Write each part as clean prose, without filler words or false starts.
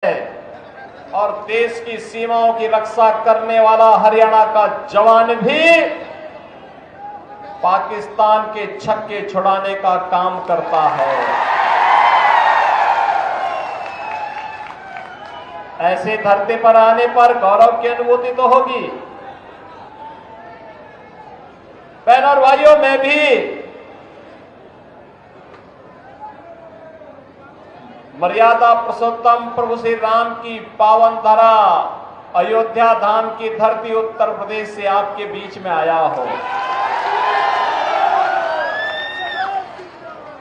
और देश की सीमाओं की रक्षा करने वाला हरियाणा का जवान भी पाकिस्तान के छक्के छुड़ाने का काम करता है। ऐसे धरती पर आने पर गौरव की अनुभूति तो होगी। बहनों और भाइयों, मैं भी मर्यादा पुरुषोत्तम प्रभु श्री राम की पावन धरा अयोध्या धाम की धरती उत्तर प्रदेश से आपके बीच में आया हूं।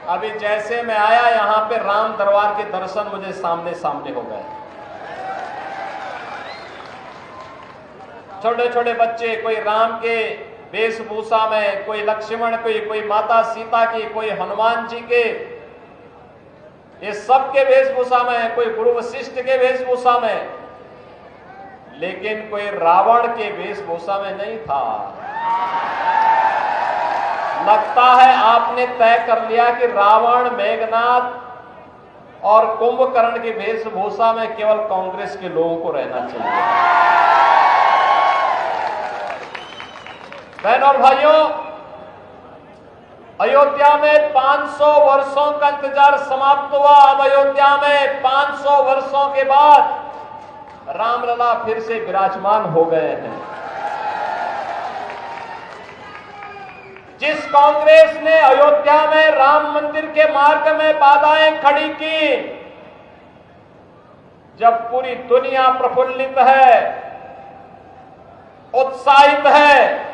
अभी जैसे मैं आया, यहां पे राम दरबार के दर्शन मुझे सामने सामने हो गए। छोटे छोटे बच्चे, कोई राम के वेशभूषा में, कोई लक्ष्मण की, कोई माता सीता की, कोई हनुमान जी के, ये सबके वेशभूषा में, कोई गुरु वशिष्ठ के वेशभूषा में, लेकिन कोई रावण के वेशभूषा में नहीं था। लगता है आपने तय कर लिया कि रावण, मेघनाथ और कुंभकर्ण की वेशभूषा में केवल कांग्रेस के लोगों को रहना चाहिए। बहनों और भाइयों, अयोध्या में 500 वर्षों का इंतजार समाप्त हुआ। अब अयोध्या में 500 वर्षों के बाद रामलला फिर से विराजमान हो गए हैं। जिस कांग्रेस ने अयोध्या में राम मंदिर के मार्ग में बाधाएं खड़ी की, जब पूरी दुनिया प्रफुल्लित है, उत्साहित है,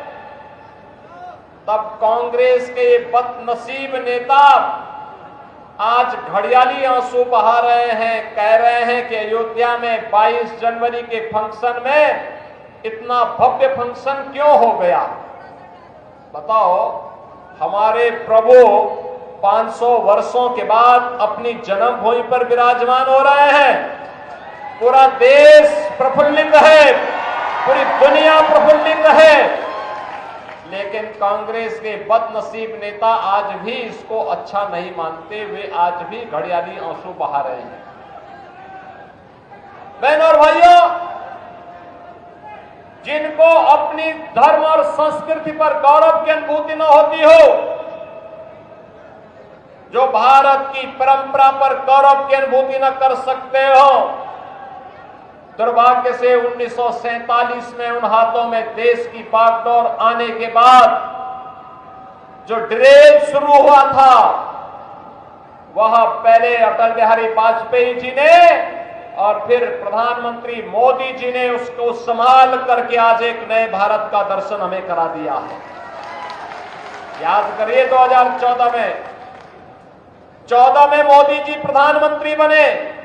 तब कांग्रेस के ये बदनसीब नेता आज घड़ियाली आंसू बहा रहे हैं, कह रहे हैं कि अयोध्या में 22 जनवरी के फंक्शन में इतना भव्य फंक्शन क्यों हो गया। बताओ, हमारे प्रभु 500 वर्षों के बाद अपनी जन्मभूमि पर विराजमान हो रहे हैं। पूरा देश प्रफुल्लित है, पूरी दुनिया प्रफुल्लित है, लेकिन कांग्रेस के बदनसीब नेता आज भी इसको अच्छा नहीं मानते हुए आज भी घड़ियाली आंसू बहा रहे हैं। बहनों और भाइयों, जिनको अपनी धर्म और संस्कृति पर गौरव की अनुभूति न होती हो, जो भारत की परंपरा पर गौरव की अनुभूति न कर सकते हो, दुर्भाग्य से 1947 में उन हाथों में देश की बागडोर आने के बाद जो ड्रेल शुरू हुआ था, वह पहले अटल बिहारी वाजपेयी जी ने और फिर प्रधानमंत्री मोदी जी ने उसको संभाल करके आज एक नए भारत का दर्शन हमें करा दिया है। याद करिए 2014 में मोदी जी प्रधानमंत्री बने,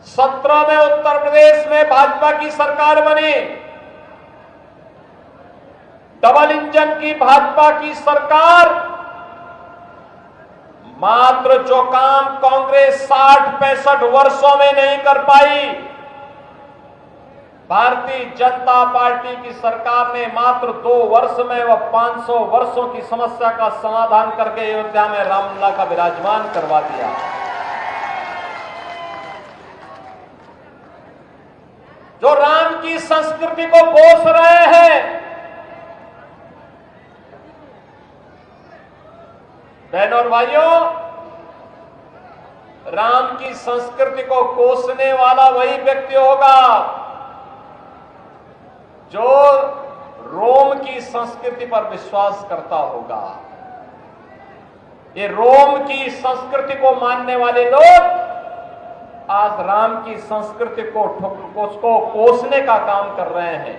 17 में उत्तर प्रदेश में भाजपा की सरकार बनी, डबल इंजन की भाजपा की सरकार। मात्र जो काम कांग्रेस 60-65 वर्षों में नहीं कर पाई, भारतीय जनता पार्टी की सरकार ने मात्र 2 वर्ष में वह 500 वर्षों की समस्या का समाधान करके अयोध्या में रामलला का विराजमान करवा दिया। जो राम की संस्कृति को पोष रहे हैं, बहनों और भाइयों, राम की संस्कृति को कोसने वाला वही व्यक्ति होगा जो रोम की संस्कृति पर विश्वास करता होगा। ये रोम की संस्कृति को मानने वाले लोग आज राम की संस्कृति को उसको कोसने का काम कर रहे हैं,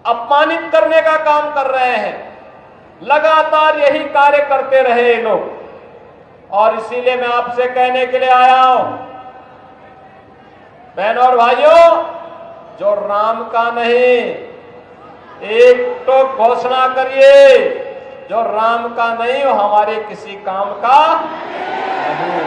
अपमानित करने का काम कर रहे हैं। लगातार यही कार्य करते रहे ये लोग, और इसीलिए मैं आपसे कहने के लिए आया हूं, बहनों और भाइयों, जो राम का नहीं, एक तो घोषणा करिए, जो राम का नहीं वो हमारे किसी काम का नहीं,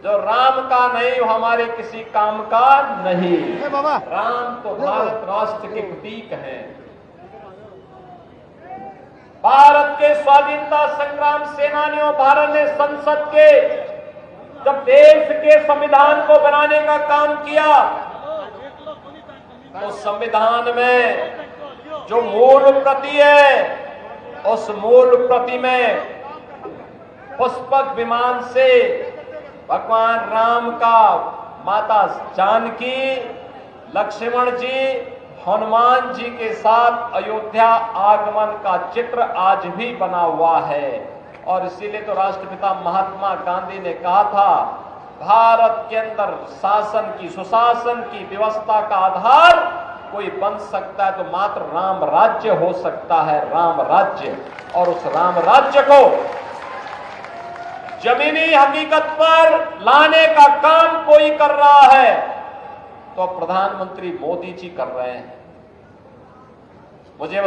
जो राम का नहीं वो हमारे किसी काम का नहीं। राम तो भारत राष्ट्र के प्रतीक हैं। भारत के स्वाधीनता संग्राम सेनानियों, भारत ने संसद के जब देश के संविधान को बनाने का काम किया तो संविधान में जो मूल प्रति है उस मूल प्रति में पुष्पक विमान से भगवान राम का, माता जानकी, लक्ष्मण जी, हनुमान जी के साथ अयोध्या आगमन का चित्र आज भी बना हुआ है। और इसीलिए तो राष्ट्रपिता महात्मा गांधी ने कहा था, भारत के अंदर शासन की, सुशासन की व्यवस्था का आधार कोई बन सकता है तो मात्र राम राज्य हो सकता है, राम राज्य। और उस राम राज्य को जमीनी हकीकत पर लाने का काम कोई कर रहा है तो प्रधानमंत्री मोदी जी कर रहे हैं। मुझे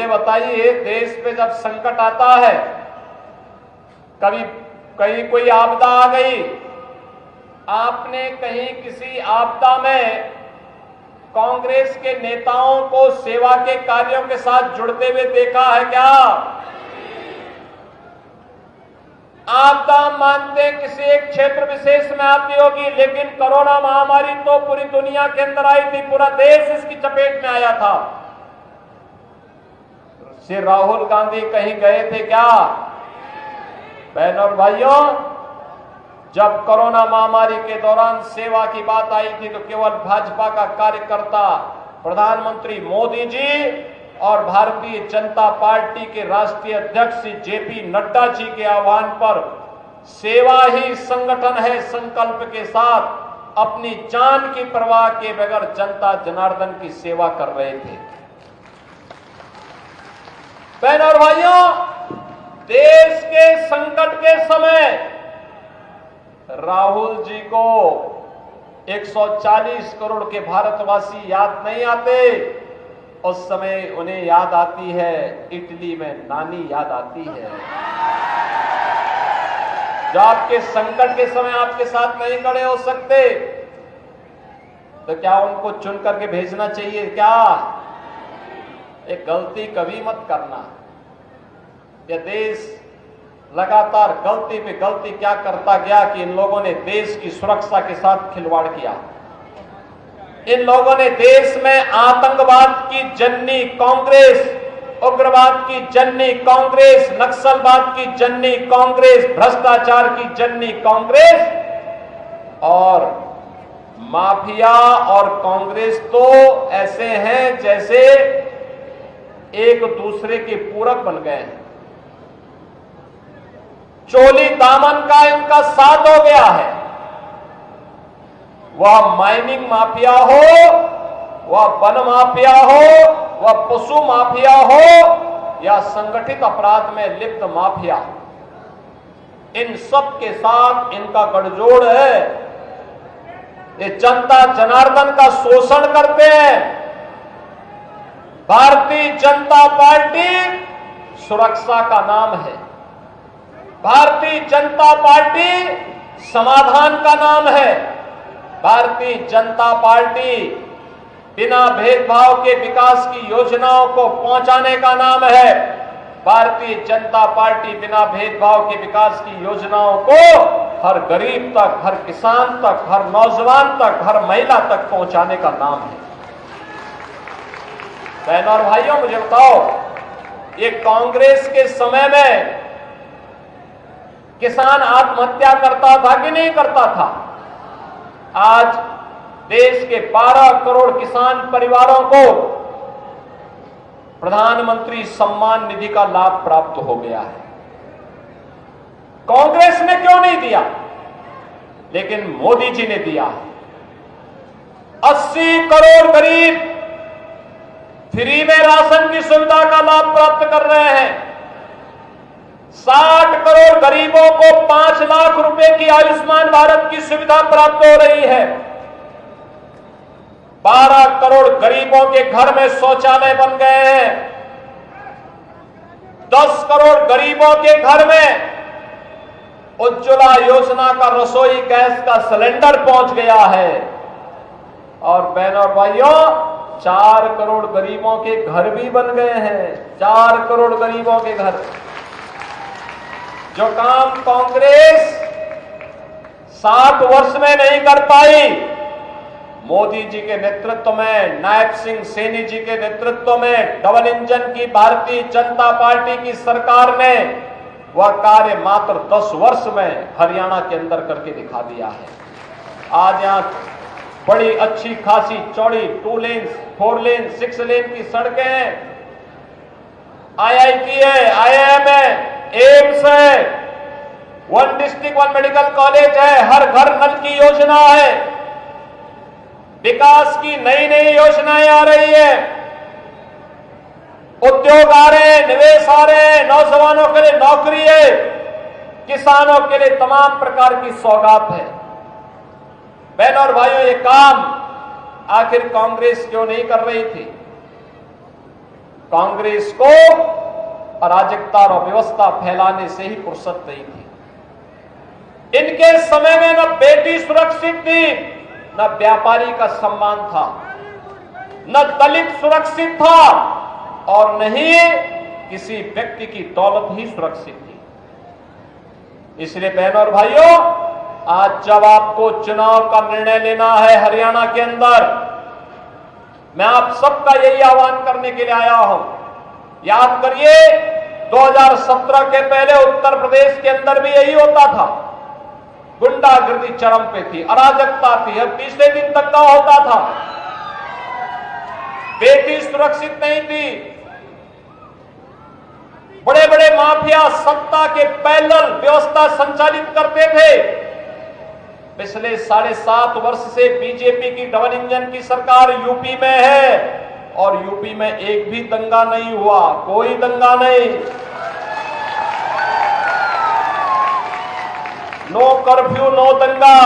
बताइए देश पे जब संकट आता है, कभी कहीं कोई आपदा आ गई, आपने कहीं किसी आपदा में कांग्रेस के नेताओं को सेवा के कार्यों के साथ जुड़ते हुए देखा है क्या? आपदा मानते किसी एक क्षेत्र विशेष में आती होगी, लेकिन कोरोना महामारी तो पूरी दुनिया के अंदर आई थी, पूरा देश इसकी चपेट में आया था। श्री राहुल गांधी कहीं गए थे क्या? बहनों और भाइयों, जब कोरोना महामारी के दौरान सेवा की बात आई थी तो केवल भाजपा का कार्यकर्ता प्रधानमंत्री मोदी जी और भारतीय जनता पार्टी के राष्ट्रीय अध्यक्ष जेपी नड्डा जी के आह्वान पर सेवा ही संगठन है संकल्प के साथ अपनी जान की परवाह के बगैर जनता जनार्दन की सेवा कर रहे थे। बहनों और भाइयों, देश के संकट के समय राहुल जी को 140 करोड़ के भारतवासी याद नहीं आते, उस समय उन्हें याद आती है इटली में नानी याद आती है। जो आपके संकट के समय आपके साथ नहीं खड़े हो सकते तो क्या उनको चुन करके भेजना चाहिए क्या? एक गलती कभी मत करना। यह देश लगातार गलती पे गलती क्या करता गया कि इन लोगों ने देश की सुरक्षा के साथ खिलवाड़ किया। इन लोगों ने देश में आतंकवाद की जननी कांग्रेस, उग्रवाद की जननी कांग्रेस, नक्सलवाद की जननी कांग्रेस, भ्रष्टाचार की जननी कांग्रेस और माफिया और कांग्रेस तो ऐसे हैं जैसे एक दूसरे के पूरक बन गए हैं। चोली दामन का इनका साथ हो गया है। वह माइनिंग माफिया हो, वह वन माफिया हो, वह पशु माफिया हो या संगठित अपराध में लिप्त माफिया, इन सब के साथ इनका गठजोड़ है। ये जनता जनार्दन का शोषण करते हैं। भारतीय जनता पार्टी सुरक्षा का नाम है, भारतीय जनता पार्टी समाधान का नाम है, भारतीय जनता पार्टी बिना भेदभाव के विकास की योजनाओं को पहुंचाने का नाम है। भारतीय जनता पार्टी बिना भेदभाव के विकास की योजनाओं को हर गरीब तक, हर किसान तक, हर नौजवान तक, हर महिला तक पहुंचाने का नाम है। बहनों और भाइयों, मुझे बताओ, ये कांग्रेस के समय में किसान आत्महत्या करता था कि नहीं करता था? आज देश के 12 करोड़ किसान परिवारों को प्रधानमंत्री सम्मान निधि का लाभ प्राप्त हो गया है। कांग्रेस ने क्यों नहीं दिया, लेकिन मोदी जी ने दिया। 80 करोड़ गरीब फ्री में राशन की सुविधा का लाभ प्राप्त कर रहे हैं। 60 करोड़ गरीबों को 5 लाख रुपए की आयुष्मान भारत की सुविधा प्राप्त हो रही है। 12 करोड़ गरीबों के घर में शौचालय बन गए हैं। 10 करोड़ गरीबों के घर में उज्ज्वला योजना का रसोई गैस का सिलेंडर पहुंच गया है। और बहनों और भाइयों, 4 करोड़ गरीबों के घर भी बन गए हैं। 4 करोड़ गरीबों के घर। जो काम कांग्रेस 60 वर्ष में नहीं कर पाई। मोदी जी के नेतृत्व में, नायब सिंह सैनी जी के नेतृत्व में डबल इंजन की भारतीय जनता पार्टी की सरकार ने वह कार्य मात्र 10 वर्ष में हरियाणा के अंदर करके दिखा दिया है। आज यहां बड़ी अच्छी खासी चौड़ी 2 लेन, 4 लेन, 6 लेन की सड़कें हैं, IIT है, IIM है, एम्स है, 1 डिस्ट्रिक्ट 1 मेडिकल कॉलेज है, हर घर नल की योजना है, विकास की नई नई योजनाएं आ रही है, उद्योग आ रहे हैं, निवेश आ रहे हैं, नौजवानों के लिए नौकरी है, किसानों के लिए तमाम प्रकार की सौगात है। बहनों और भाइयों, ये काम आखिर कांग्रेस क्यों नहीं कर रही थी? कांग्रेस को अराजकता और व्यवस्था फैलाने से ही फुर्सत नहीं थी। इनके समय में न बेटी सुरक्षित थी, न व्यापारी का सम्मान था, न दलित सुरक्षित था और न ही किसी व्यक्ति की दौलत ही सुरक्षित थी। इसलिए बहनों और भाइयों, आज जब आपको चुनाव का निर्णय लेना है हरियाणा के अंदर, मैं आप सबका यही आह्वान करने के लिए आया हूं। याद करिए, 2017 के पहले उत्तर प्रदेश के अंदर भी यही होता था। गुंडागर्दी चरम पे थी, अराजकता थी, अब तीसरे दिन तक का होता था, बेटी सुरक्षित नहीं थी, बड़े बड़े माफिया सत्ता के पैरेलल व्यवस्था संचालित करते थे। पिछले 7.5 वर्ष से बीजेपी की डबल इंजन की सरकार यूपी में है और यूपी में एक भी दंगा नहीं हुआ, कोई दंगा नहीं, नो कर्फ्यू नो दंगा,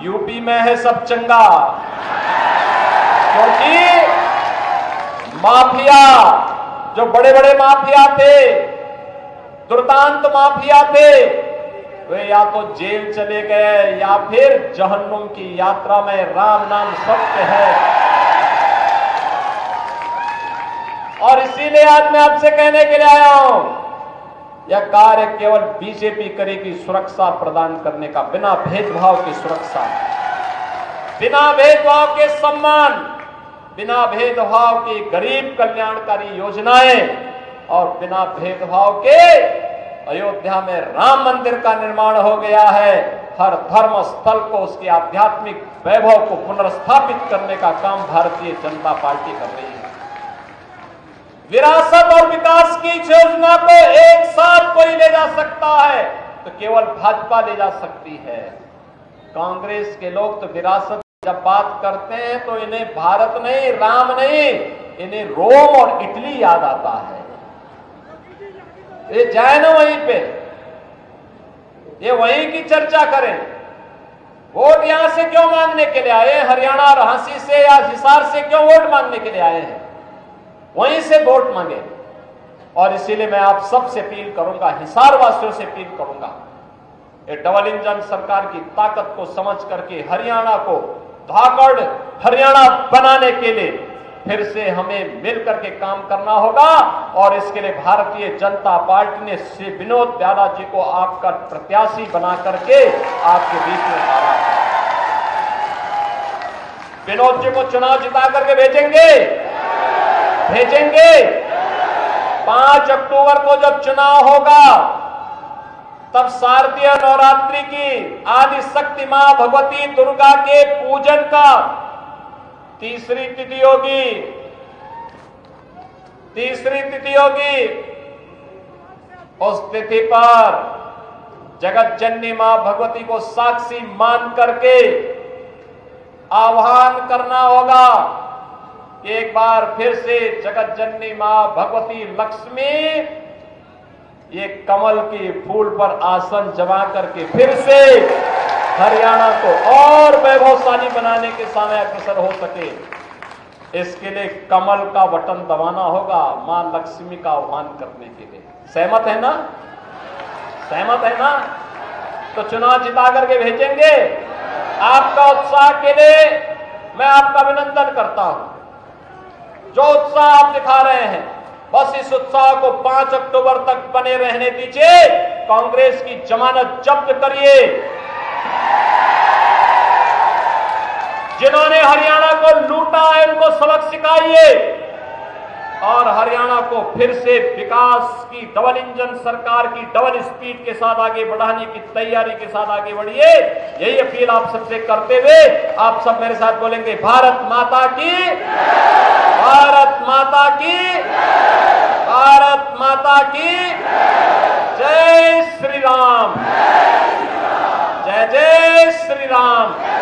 यूपी में है सब चंगा। क्योंकि माफिया, जो बड़े बड़े माफिया थे, दुर्दांत माफिया थे, वे या तो जेल चले गए या फिर जहन्नुम की यात्रा में। राम नाम सत्य है। और इसीलिए आज मैं आपसे कहने के लिए आया हूं, यह कार्य केवल बीजेपी करेगी, सुरक्षा प्रदान करने का, बिना भेदभाव की सुरक्षा, बिना भेदभाव के सम्मान, बिना भेदभाव की गरीब कल्याणकारी योजनाएं और बिना भेदभाव के अयोध्या में राम मंदिर का निर्माण हो गया है। हर धर्म स्थल को, उसके आध्यात्मिक वैभव को पुनर्स्थापित करने का काम भारतीय जनता पार्टी कर रही है। विरासत और विकास की योजना को एक साथ कोई ले जा सकता है तो केवल भाजपा ले जा सकती है। कांग्रेस के लोग तो विरासत जब बात करते हैं तो इन्हें भारत नहीं, राम नहीं, इन्हें रोम और इटली याद आता है। ये जाए ना वहीं पे, ये वहीं की चर्चा करें। वोट यहां से क्यों मांगने के लिए आए? हरियाणा और झांसी से या हिसार से क्यों वोट मांगने के लिए आए हैं? वहीं से वोट मांगे। और इसीलिए मैं आप सबसे अपील करूंगा, हिसार वासियों से अपील करूंगा, ये डबल इंजन सरकार की ताकत को समझ करके हरियाणा को धाकड़ हरियाणा बनाने के लिए फिर से हमें मिलकर के काम करना होगा। और इसके लिए भारतीय जनता पार्टी ने श्री विनोद प्याला जी को आपका प्रत्याशी बना करके आपके बीच में उतारा है। विनोद जी को चुनाव जिता करके भेजेंगे। 5 अक्टूबर को जब चुनाव होगा तब शारदीय नवरात्रि की आदि शक्ति मां भगवती दुर्गा के पूजन का तीसरी तिथि होगी। उस तिथि पर जगत जननी मां भगवती को साक्षी मान करके आह्वान करना होगा। एक बार फिर से जगत जननी मां भगवती लक्ष्मी ये कमल के फूल पर आसन जमा करके फिर से हरियाणा को और वैभवशाली बनाने के समय अग्रसर हो सके, इसके लिए कमल का बटन दबाना होगा मां लक्ष्मी का आह्वान करने के लिए। सहमत है ना? सहमत है ना? तो चुनाव जिता करके भेजेंगे। आपका उत्साह के लिए मैं आपका अभिनंदन करता हूं। जो उत्साह आप दिखा रहे हैं, बस इस उत्साह को 5 अक्टूबर तक बने रहने दीजिए। कांग्रेस की जमानत जब्त करिए। जिन्होंने हरियाणा को लूटा है उनको सबक सिखाइए और हरियाणा को फिर से विकास की डबल इंजन सरकार की डबल स्पीड के साथ आगे बढ़ाने की तैयारी के साथ आगे बढ़िए। यही अपील आप सबसे करते हुए आप सब मेरे साथ बोलेंगे, भारत माता की, भारत माता की, भारत माता की जय श्री राम, जय जय श्री राम।